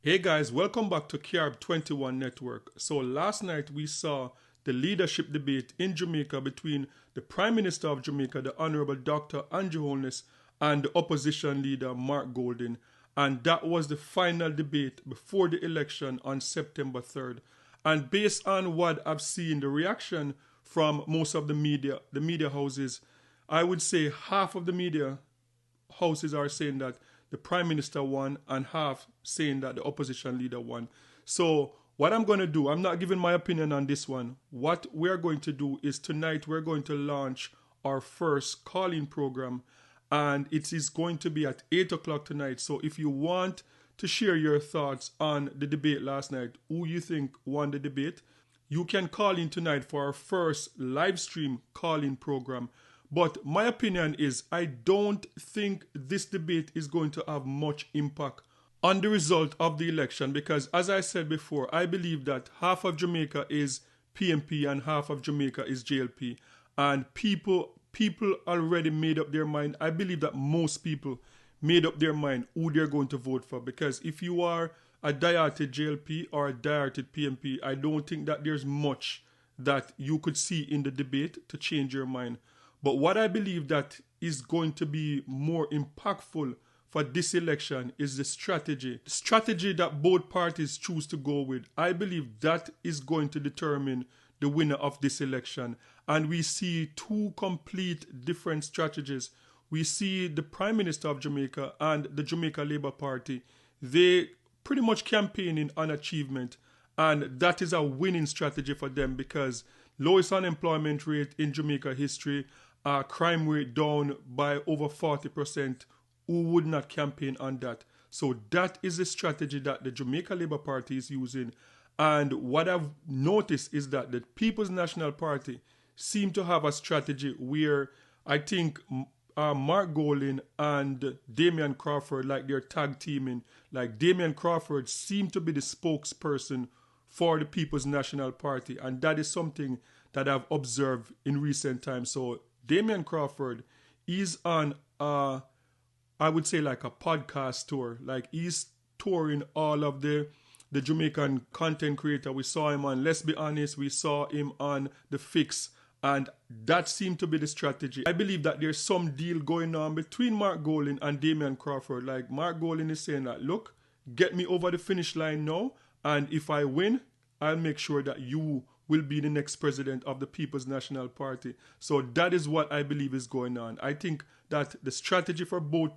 Hey guys, welcome back to Carib 21 Network. So last night we saw the leadership debate in Jamaica between the Prime Minister of Jamaica, the Honorable Dr. Andrew Holness, and the opposition leader Mark Golding. And that was the final debate before the election on September 3rd. And based on what I've seen, the reaction from most of the media houses, I would say half of the media houses are saying that the Prime Minister won and half saying that the opposition leader won. So what I'm going to do, I'm not giving my opinion on this one. What we're going to do is tonight we're going to launch our first call-in program, and it is going to be at 8 o'clock tonight. So if you want to share your thoughts on the debate last night, who you think won the debate, you can call in tonight for our first live stream call-in program. But my opinion is I don't think this debate is going to have much impact on the result of the election because, as I said before, I believe that half of Jamaica is PNP and half of Jamaica is JLP. And people already made up their mind. I believe that most people made up their mind who they're going to vote for, because if you are a diehard JLP or a diehard PNP, I don't think that there's much that you could see in the debate to change your mind. But what I believe that is going to be more impactful for this election is the strategy. The strategy that both parties choose to go with. I believe that is going to determine the winner of this election. And we see two complete different strategies. We see the Prime Minister of Jamaica and the Jamaica Labour Party. They pretty much campaigning on achievement. And that is a winning strategy for them because lowest unemployment rate in Jamaica history, crime rate down by over 40%. Who would not campaign on that? So that is the strategy that the Jamaica Labour Party is using. And what I've noticed is that the People's National Party seem to have a strategy where I think Mark Golding and Damian Crawford, like they're tag teaming. Like Damian Crawford seemed to be the spokesperson for the People's National Party. And that is something that I've observed in recent times. So Damian Crawford is on, I would say, like a podcast tour. Like he's touring all of the Jamaican content creator. We saw him on Let's Be Honest. We saw him on The Fix. And that seemed to be the strategy. I believe that there's some deal going on between Mark Golding and Damian Crawford. Like Mark Golding is saying that, look, get me over the finish line now. And if I win, I'll make sure that you will be the next president of the People's National Party. So that is what I believe is going on. I think that the strategy for both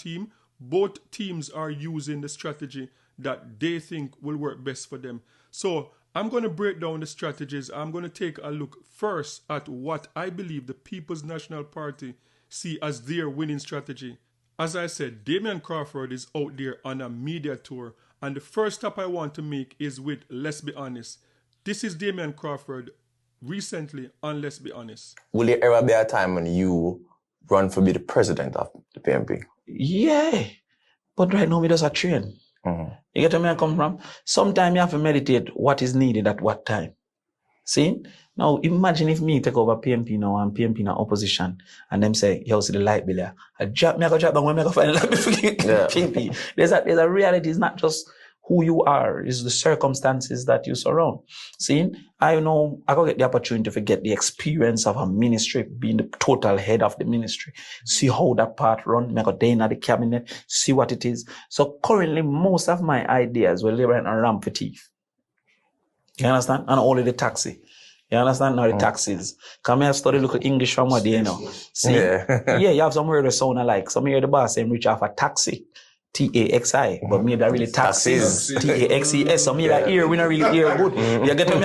teams are using the strategy that they think will work best for them. So I'm going to break down the strategies. I'm going to take a look first at what I believe the People's National Party see as their winning strategy. As I said, Damian Crawford is out there on a media tour. And the first stop I want to make is with Let's Be Honest. This is Damian Crawford recently on Let's Be Honest. Will there ever be a time when you run for be the president of the PNP? Yeah, but right now we just a train. Mm-hmm. You get where I come from? Sometimes you have to meditate what is needed at what time. See? Now imagine if me take over PNP now and PNP in opposition and them say, yo, see the light bill there. I go drop and when I go find the light bill for PNP. There's a reality. It's not just who you are, is the circumstances that you surround. See, I know I gotta get the opportunity to get the experience of a ministry, being the total head of the ministry, see how that part run, I got day in the cabinet, see what it is. So currently, most of my ideas were living on ramp for teeth. You understand? And only the taxi. You understand? Now the taxis. Come here, study look at English from what they know. See? Yeah, you have some words that sound alike. Some hear the boss saying reach off a taxi. Taxi, but me that really taxes. Taxes. So me like here, we not really hear good. You get to me?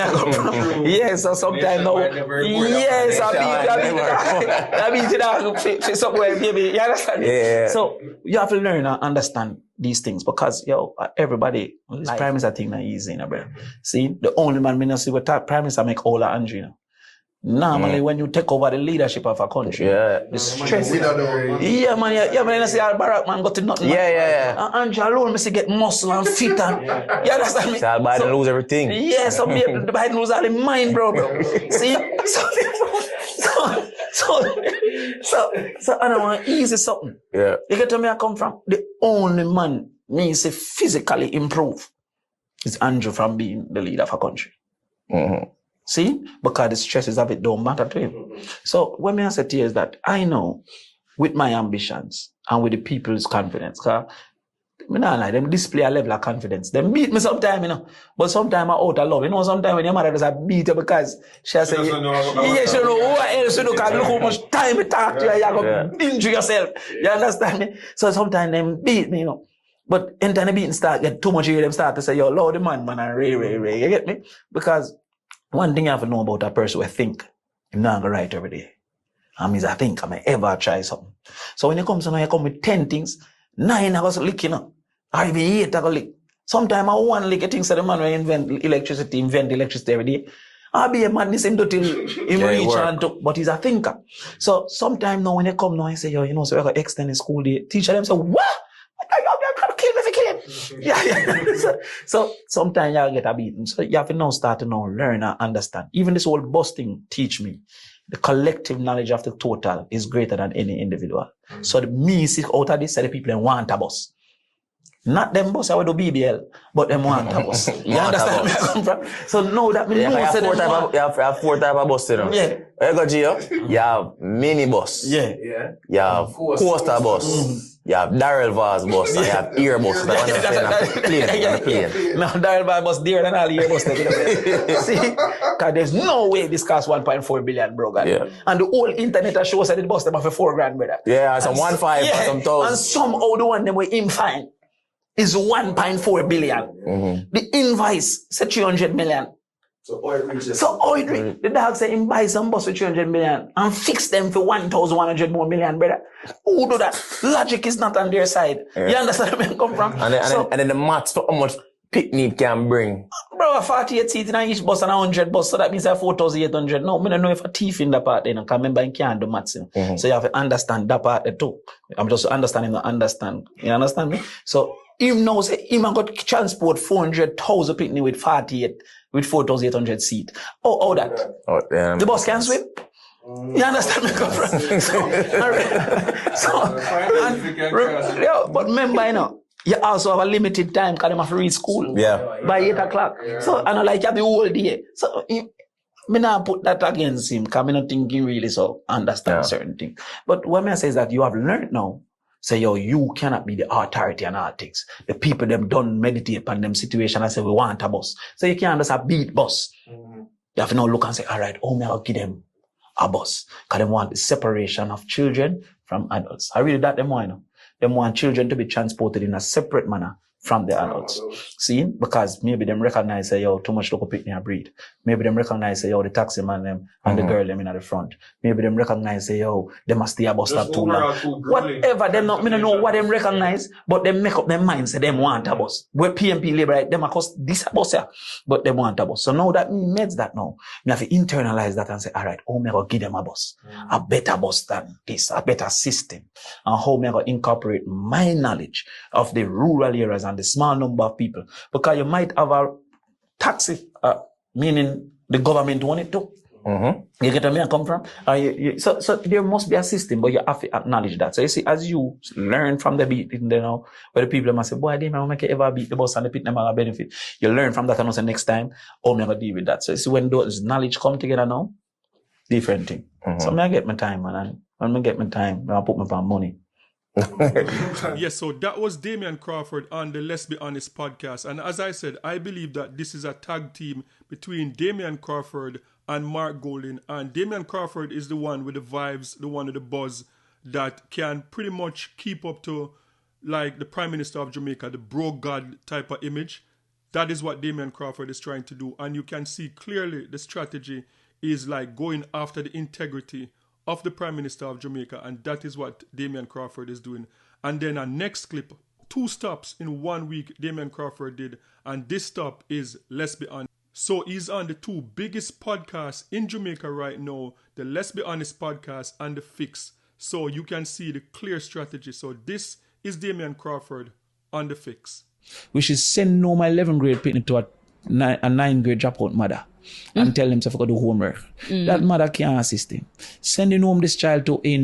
Yes, so sometimes now. Yes, I mean, fit somewhere, baby. You understand? Yeah. So you have to learn and understand these things because everybody, this prime minister thing not easy, bro. See, the only man me not see what prime minister make all that Andrew. Normally, when you take over the leadership of a country, the stress. Yeah, man, you see how Barack man got to nothing. Yeah. Andrew alone, me get muscle and fit and you understand me? So Biden lose everything. Yeah, so Biden lose all in mind, bro. See? So I don't want easy something. Yeah. You get to me I come from? The only man means to physically improve is Andrew from being the leader of a country. See? Because the stresses of it don't matter to him. So what I say to you is that I know with my ambitions and with the people's confidence, because I don't like them display a level of confidence. They beat me sometimes, but sometimes I out of love. Sometimes when your mother does a beat you because she say, she don't know what else you do, because look how much time you talk to you, you're going to injure yourself. You understand me? So sometimes they beat me, But anytime the beating start get too much, them start to say, yo, Lord, the man, and ray. You get me? Because one thing you have to know about a person who think, I'm not going to write every day. I think I may ever try something. So when you come with 10 things, 9 I was licking up. Or even 8 I go lick. Sometimes I want lick a thing so the man will invent electricity every day. I'll be a madness him to till him reach and to, but he's a thinker. So sometimes now when you come now and say, yo, so I got extend the school day, teacher them say, what? You're gonna kill me if you kill him. Yeah. So sometimes you get a beating. So you have to now start to now learn and understand. Even this whole bus thing teach me. The collective knowledge of the total is greater than any individual. So the me see out of this, the people that want a bus. Not them bus I will do BBL, but them want a bus. You understand where I come from? So now that me know you have 4 types of bus, Yeah. You got Gio, you have mini bus. Yeah. You have coaster bus. You have Daryl Vaz bus. And you have ear bus. Now Daryl Vaz bus dearer than all the ear bus. See? Because there's no way this costs 1.4 billion, bro. Yeah. And the whole internet shows that it bus them for $4,000, brother. Yeah, some 1.5 or some 1,000. And somehow the one them will him find is 1.4 billion. The invoice said 300 million. So oil reaches. The dog say him buy some bus for 300 million and fix them for 1,100 more million, brother. Who do that? Logic is not on their side. Yeah. You understand where I come from? And then the maths for how much picnic can bring. Bro, 48 seats in each bus and 100 bus, so that means 4,800. No, I don't know if a thief in that part, because remember I can't do maths. So you have to understand that part too. I'm just understanding to understand. You understand me? So him now say him got transport 400,000 picnic with 48 with 4,800 seat. Oh, that. Oh, damn. The bus can swim. You understand me? But remember, you also have a limited time because you have to reach school by 8 o'clock. Yeah. So I know like you have the whole day. So me not put that against him because I'm not thinking really so understand certain things. But what I say is that you have learned now. Say, you cannot be the authority on all things. The people them don't meditate upon them situation and say, we want a bus. So you can't just a beat bus. You have to now look and say, all right, I'll give them a bus. Because they want the separation of children from adults. I really that them want, Them want children to be transported in a separate manner from the adults. See? Because maybe them recognize, say, too much local picnic and breed. Maybe them recognize, say, the taxi man them and the girl them in at the front. Maybe them recognize, say, they must stay a bus stop too long. Whatever, them not, me don't know what them recognize, but them make up their mind, say, them want a bus. Where PNP labor, right, them cost this a bus here, but they want a bus. So now that means that now, we have to internalize that and say, all right, how me go give them a bus? A better bus than this, a better system. And how me go incorporate my knowledge of the rural areas and the small number of people, because you might have a taxi, meaning the government want it too. You get where I come from? So there must be a system, but you have to acknowledge that. So you see, as you learn from the beat, where the people must say, boy, they might make it ever beat the bus and the pit them a benefit. You learn from that and also next time, I'm never deal with that. So you see, when those knowledge come together now, different thing. So I get my time, man. And when I get my time, I put my money. Yes, so that was Damian Crawford on the Let's Be Honest podcast. And as I said, I believe that this is a tag team between Damian Crawford and Mark Golding. And Damian Crawford is the one with the vibes, the one with the buzz that can pretty much keep up to like the Prime Minister of Jamaica, the bro god type of image. That is what Damian Crawford is trying to do. And you can see clearly the strategy is like going after the integrity of the Prime Minister of Jamaica, and that is what Damian Crawford is doing. And then our next clip, 2 stops in 1 week Damian Crawford did, and this stop is Let's Be Honest. So he's on the 2 biggest podcasts in Jamaica right now, the Let's Be Honest podcast and The Fix. So you can see the clear strategy. So this is Damian Crawford on The Fix. We should send no my 11th grade picnic to a 9th grade dropout mother. And tell him to go do homework. That mother can't assist him. Sending home this child to a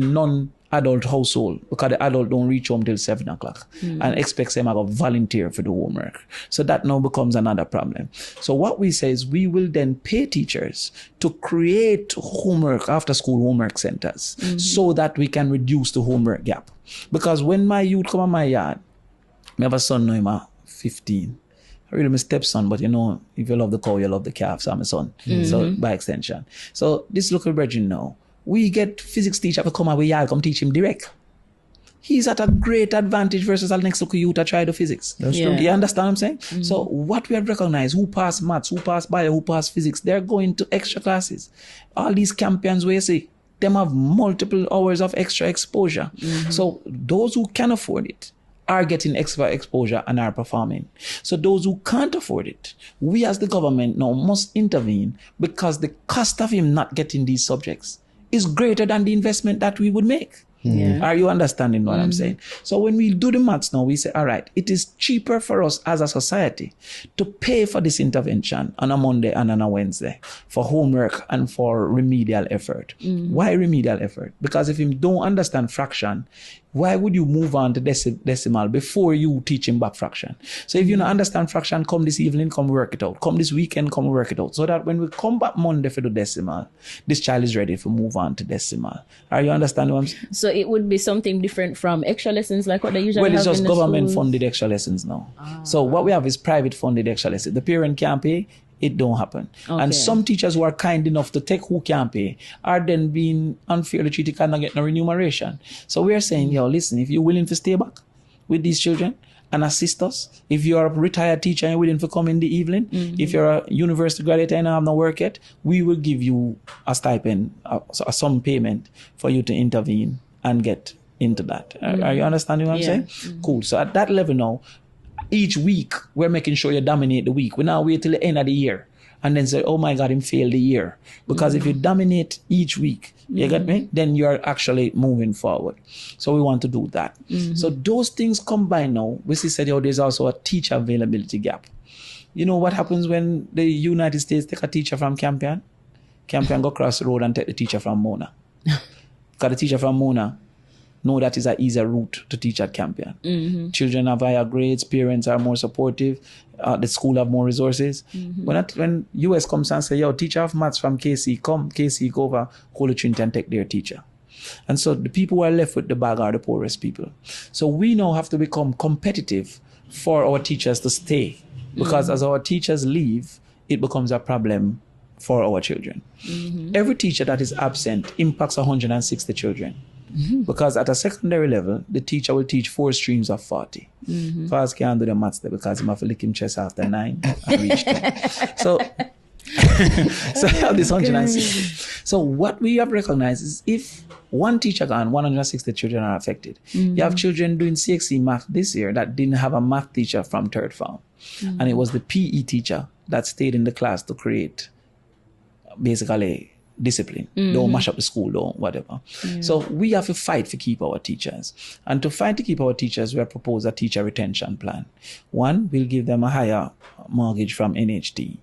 adult household because the adult don't reach home till 7 o'clock and expects them to volunteer for the homework. So that now becomes another problem. So what we say is we will then pay teachers to create homework, after school homework centers, so that we can reduce the homework gap. Because when my youth come on my yard, I have a son now, I'm 15. I really my stepson, but you know, if you love the cow, you love the calf, so I'm a son. So by extension. So this local virgin now, we get physics teacher to come and we all come teach him direct. He's at a great advantage versus our next local youth to try the physics. That's true. You understand what I'm saying? So what we have recognized, who pass maths, who pass bio, who pass physics, they're going to extra classes. All these campions where you see, them have multiple hours of extra exposure. So those who can afford it are getting extra exposure and are performing. So those who can't afford it, we as the government now must intervene because the cost of him not getting these subjects is greater than the investment that we would make. Are you understanding what I'm saying? So when we do the maths now, we say, all right, it is cheaper for us as a society to pay for this intervention on a Monday and on a Wednesday for homework and for remedial effort. Why remedial effort? Because if you don't understand fraction, why would you move on to decimal before you teach him back fraction? So if you don't understand fraction, come this evening, come work it out. Come this weekend, come work it out. So that when we come back Monday for the decimal, this child is ready to move on to decimal. Are you understanding what I'm saying? So it would be something different from extra lessons like what they usually have. Well, it's just in the government schools. funded extra lessons now. So what we have is private funded extra lessons. The parent can't pay, it don't happen. And some teachers who are kind enough to take who can pay are then being unfairly treated and not getting a remuneration. So we are saying, yo, listen, if you're willing to stay back with these children and assist us, if you're a retired teacher and you're willing to come in the evening, if you're a university graduate and have no work yet, we will give you a stipend, some payment for you to intervene and get into that. Are you understanding what I'm saying? Cool. So at that level now, each week, we're making sure you dominate the week. We now wait till the end of the year and then say, oh my God, him failed the year. Because if you dominate each week, you get me? Then you're actually moving forward. So we want to do that. So those things combined now, we see said, there's also a teacher availability gap. You know what happens when the United States take a teacher from Campion? Campion go across the road and take the teacher from Mona. Because the teacher from Mona, no, that is an easier route to teach at Campion. Children have higher grades, parents are more supportive, the school have more resources. When US comes and say, yo, teacher of maths from KC, come, KC go over Holy Trinity and take their teacher. And so the people who are left with the bag are the poorest people. So we now have to become competitive for our teachers to stay. Because as our teachers leave, it becomes a problem for our children. Every teacher that is absent impacts 160 children. Because at a secondary level, the teacher will teach 4 streams of 40. First can't do the maths there because he have to lick him chest after 9 and reach 10. So I have this 160. So what we have recognized is if one teacher gone, 160 children are affected. You have children doing CXC math this year that didn't have a math teacher from third form. And it was the PE teacher that stayed in the class to create basically discipline. Don't mash up the school, don't whatever. So we have to fight to keep our teachers. And to fight to keep our teachers, we have proposed a teacher retention plan. One, we'll give them a higher mortgage from NHT.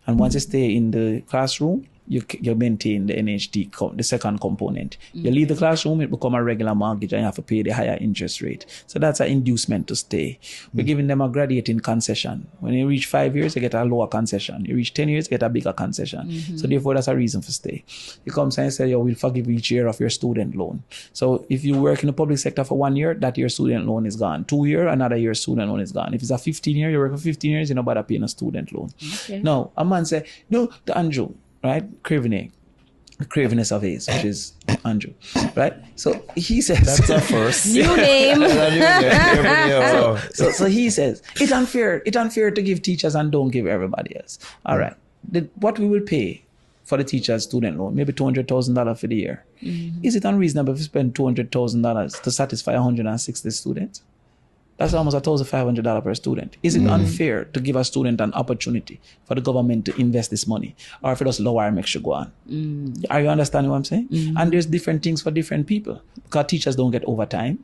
And once they stay in the classroom, you maintain the NHT, the second component. You leave the classroom, it become a regular mortgage and you have to pay the higher interest rate. So that's an inducement to stay. We're giving them a graduating concession. When you reach 5 years, you get a lower concession. You reach 10 years, you get a bigger concession. So therefore, that's a reason for stay. You come and say, we'll forgive each year of your student loan. So if you work in the public sector for 1 year, that year student loan is gone. 2 years, another year student loan is gone. If it's a 15 year, you work for 15 years, you're not bother paying a student loan. Now, a man say, no, the Andrew, right? Cravenness of Ace, which is Andrew, right? So he says... That's our first. New name. So he says, it's unfair to give teachers and don't give everybody else. All right. What we will pay for the teacher's student loan, maybe $200,000 for the year. Is it unreasonable to spend $200,000 to satisfy 160 students? That's almost $1,500 per student. Is it unfair to give a student an opportunity for the government to invest this money, or if it does lower, make sure go on? Are you understanding what I'm saying? And there's different things for different people, because teachers don't get overtime.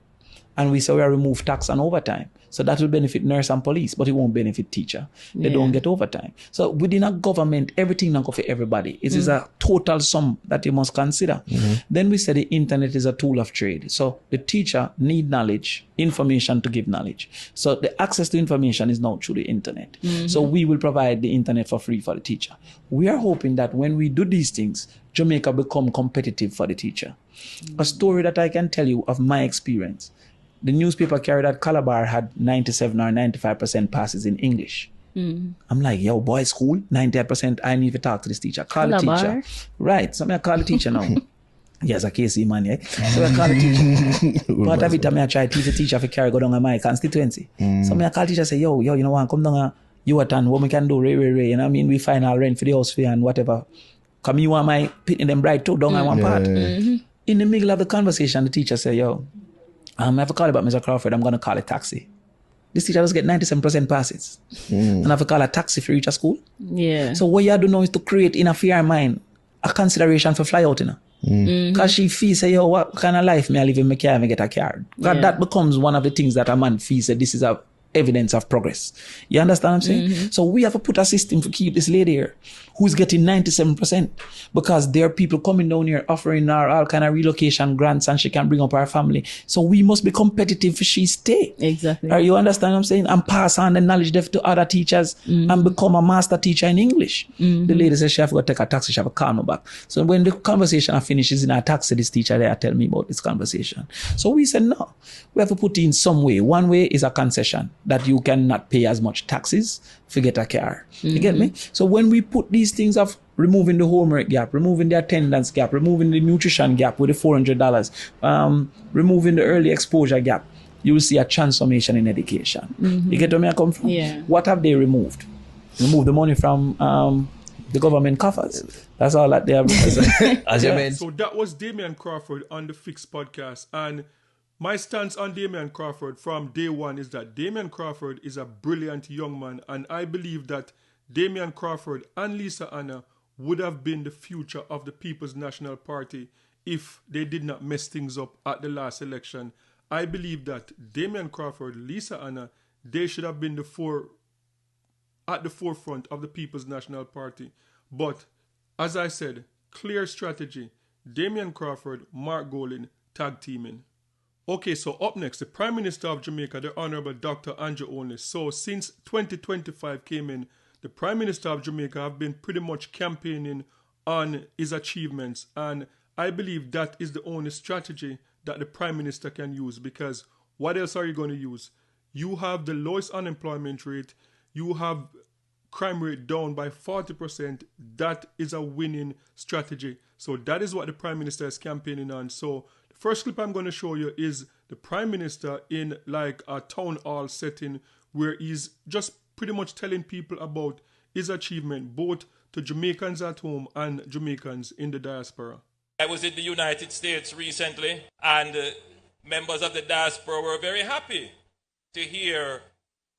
And we say we remove tax on overtime. So that will benefit nurse and police, but it won't benefit teacher. They don't get overtime. So within a government, everything not go for everybody. It is a total sum that you must consider. Then we say the internet is a tool of trade. So the teacher need knowledge, information to give knowledge. So the access to information is now through the internet. So we will provide the internet for free for the teacher. We are hoping that when we do these things, Jamaica become competitive for the teacher. A story that I can tell you of my experience. The newspaper carried that Calabar had 97 or 95% passes in English. I'm like, yo, boys, school, 98%. I need to talk to this teacher. Call the teacher. Right. So I call the teacher now. Yes, a KC man, yeah. So I call the teacher. Part of it, I try to teach the teacher to carry go down to my constituency. So I call the teacher, say, yo, you know what, come down, you attend, what we can do, ray. You know what I mean? We find our rent for the house fee and whatever. Come you want my pitting them bright too, down on one part. In the middle of the conversation, the teacher say, yo, I have to call about Mr. Crawford, I'm going to call a taxi. This teacher does get 97% passes. And I have to call a taxi for reach a school. Yeah. So what you have to do now is to create in a fear mind a consideration for fly out, you know. Because she feels, say, yo, what kind of life may I live in my car and get a car? Because that becomes one of the things that a man feels that this is a evidence of progress. You understand what I'm saying? So we have to put a system to keep this lady here who's getting 97% because there are people coming down here offering her all kind of relocation grants and she can bring up her family. So we must be competitive for she stay. Exactly. Or you understand what I'm saying? And pass on the knowledge to other teachers and become a master teacher in English. The lady says she have to go take a taxi, she have to call me back. So when the conversation finishes in a taxi, this teacher there tell me about this conversation. So we said, no, we have to put in some way. One way is a concession that you cannot pay as much taxes to get a car. You get me? So when we put these things of removing the homework gap, removing the attendance gap, removing the nutrition gap with the $400, removing the early exposure gap, you will see a transformation in education. You get where I come from? Yeah. What have they removed? Remove the money from the government coffers. That's all that they have. So that was Damian Crawford on the Fix podcast. And my stance on Damian Crawford from day one is that Damian Crawford is a brilliant young man, and I believe that Damian Crawford and Lisa Anna would have been the future of the People's National Party if they did not mess things up at the last election. I believe that Damian Crawford, Lisa Anna, they should have been at the forefront of the People's National Party. But, as I said, clear strategy. Damian Crawford, Mark Golin, tag teaming. Okay, so up next, the Prime Minister of Jamaica, the Honorable Dr. Andrew Holness. So since 2025 came in, the Prime Minister of Jamaica have been pretty much campaigning on his achievements. And I believe that is the only strategy that the Prime Minister can use, because what else are you going to use? You have the lowest unemployment rate. You have crime rate down by 40%. That is a winning strategy. So that is what the Prime Minister is campaigning on. So the first clip I'm going to show you is the Prime Minister in like a town hall setting where he's just pretty much telling people about his achievement, both to Jamaicans at home and Jamaicans in the diaspora. I was in the United States recently, and members of the diaspora were very happy to hear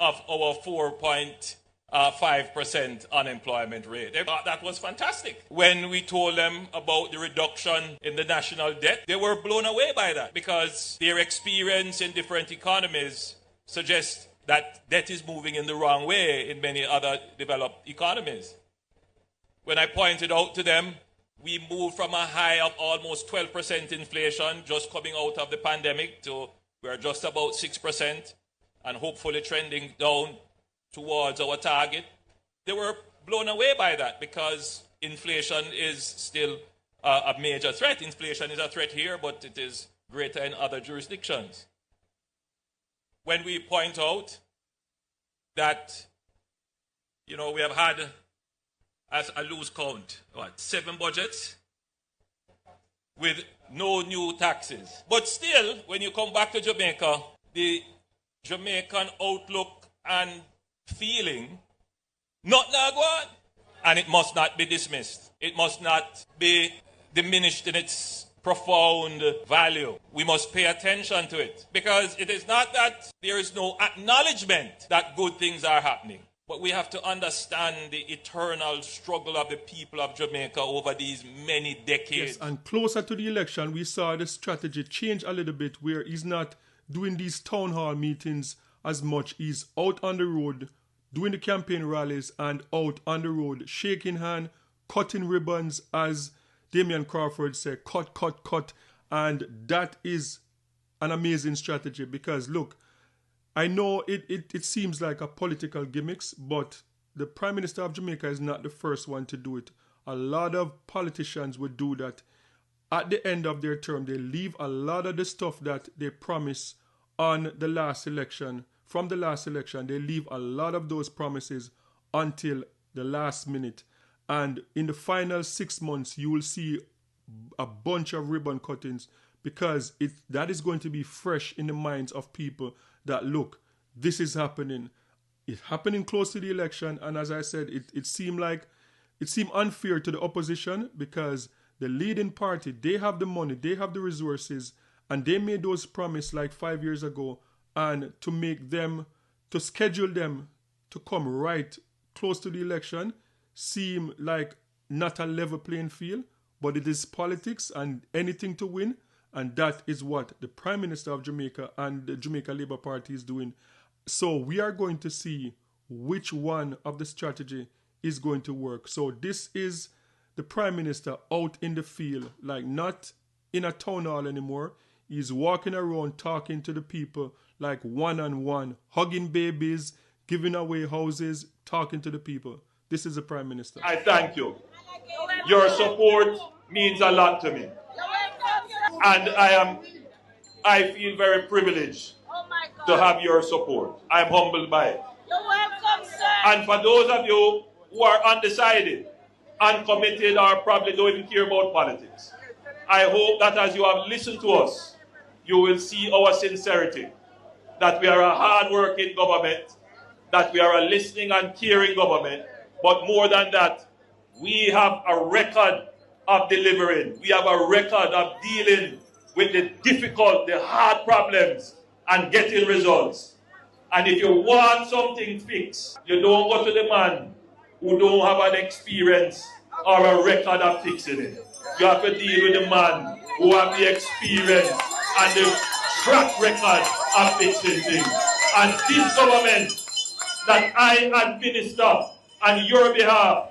of our 4.5% unemployment rate. They thought that was fantastic. When we told them about the reduction in the national debt, they were blown away by that because their experience in different economies suggests that debt is moving in the wrong way in many other developed economies. When I pointed out to them, we moved from a high of almost 12% inflation just coming out of the pandemic to we're just about 6% and hopefully trending down towards our target. They were blown away by that because inflation is still a major threat. Inflation is a threat here, but it is greater in other jurisdictions. When we point out that, we have had, as I lose count, 7 budgets with no new taxes. But still, when you come back to Jamaica, the Jamaican outlook and feeling, not Nagwan, and it must not be dismissed. It must not be diminished in its profound value. We must pay attention to it because it is not that there is no acknowledgement that good things are happening, but we have to understand the eternal struggle of the people of Jamaica over these many decades. Yes, and closer to the election, we saw the strategy change a little bit where he's not doing these town hall meetings as much. He's out on the road, doing the campaign rallies and out on the road, shaking hand, cutting ribbons, as Damian Crawford said, cut, cut, cut. And that is an amazing strategy because, look, I know it seems like a political gimmicks, but the Prime Minister of Jamaica is not the first one to do it. A lot of politicians would do that. At the end of their term, they leave a lot of the stuff that they promised on the last election. From the last election, they leave a lot of those promises until the last minute. And in the final 6 months, you will see a bunch of ribbon cuttings because that is going to be fresh in the minds of people that, look, this is happening. It's happening close to the election. And as I said, it seemed unfair to the opposition because the leading party, they have the money, they have the resources, and they made those promises like 5 years ago, and to schedule them to come right close to the election seem like not a level playing field, but it is politics and anything to win, and that is what the Prime Minister of Jamaica and the Jamaica Labour Party is doing. So we are going to see which one of the strategy is going to work. So this is the Prime Minister out in the field, like not in a town hall anymore. He's walking around talking to the people like one-on-one, hugging babies, giving away houses, talking to the people. This is the Prime Minister. I thank you. Your support means a lot to me. And I feel very privileged to have your support. I'm humbled by it. You're welcome, sir. And for those of you who are undecided, uncommitted, or probably don't even care about politics, I hope that as you have listened to us, you will see our sincerity, that we are a hard-working government, that we are a listening and caring government, but more than that, we have a record of delivering. We have a record of dealing with the difficult, the hard problems and getting results. And if you want something fixed, you don't go to the man who don't have an experience or a record of fixing it. You have to deal with the man who have the experience and the track record of fixing things. And this government that I administer on your behalf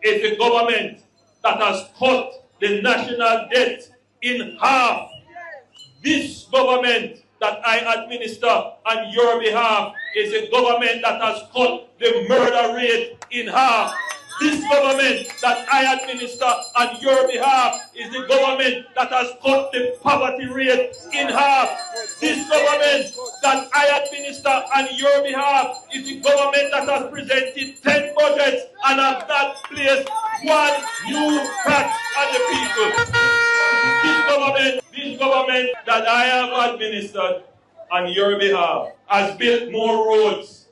is a government that has cut the national debt in half. This government that I administer on your behalf is a government that has cut the murder rate in half. This government that I administer on your behalf is the government that has cut the poverty rate in half. This government that I administer on your behalf is the government that has presented 10 budgets and has not placed one new tax on the people. This government that I have administered on your behalf has built more roads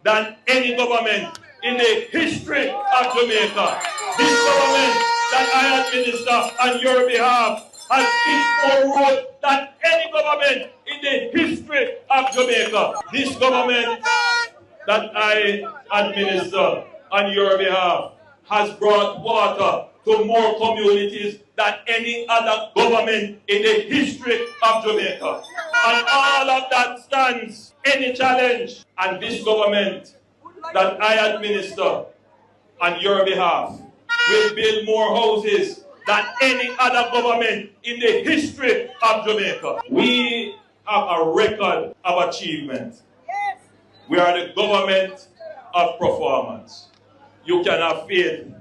than any government in the history of Jamaica. This government that I administer on your behalf has built more roads than any government in the history of Jamaica. This government that I administer on your behalf has brought water to more communities than any other government in the history of Jamaica. And all of that stands any challenge. And this government that I administer on your behalf will build more houses than any other government in the history of Jamaica. We have a record of achievement. We are the government of performance. You can have faith,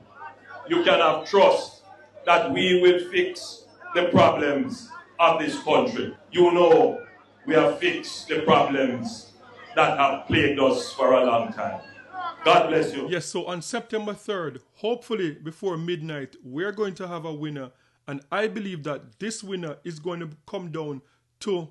you can have trust that we will fix the problems of this country. You know we have fixed the problems that have plagued us for a long time. God bless you. Yes, so on September 3rd, hopefully before midnight, we're going to have a winner. And I believe that this winner is going to come down to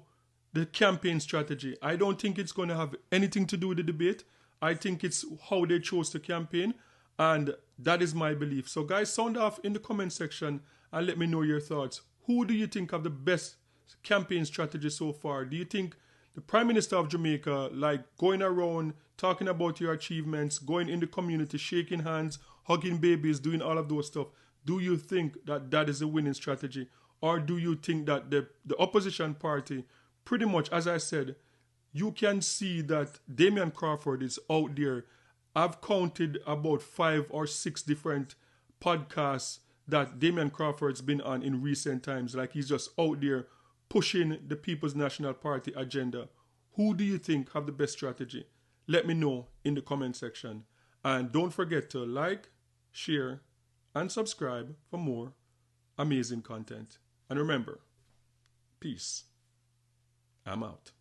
the campaign strategy. I don't think it's going to have anything to do with the debate. I think it's how they chose to campaign. And that is my belief. So guys, sound off in the comment section and let me know your thoughts. Who do you think have the best campaign strategy so far? Do you think the Prime Minister of Jamaica, like going around, talking about your achievements, going in the community, shaking hands, hugging babies, doing all of those stuff, do you think that that is a winning strategy? Or do you think that the opposition party pretty much, as I said, you can see that Damian Crawford is out there. I've counted about 5 or 6 different podcasts that Damian Crawford's been on in recent times. Like, he's just out there pushing the People's National Party agenda. Who do you think have the best strategy? Let me know in the comment section. And don't forget to like, share, and subscribe for more amazing content. And remember, peace. I'm out.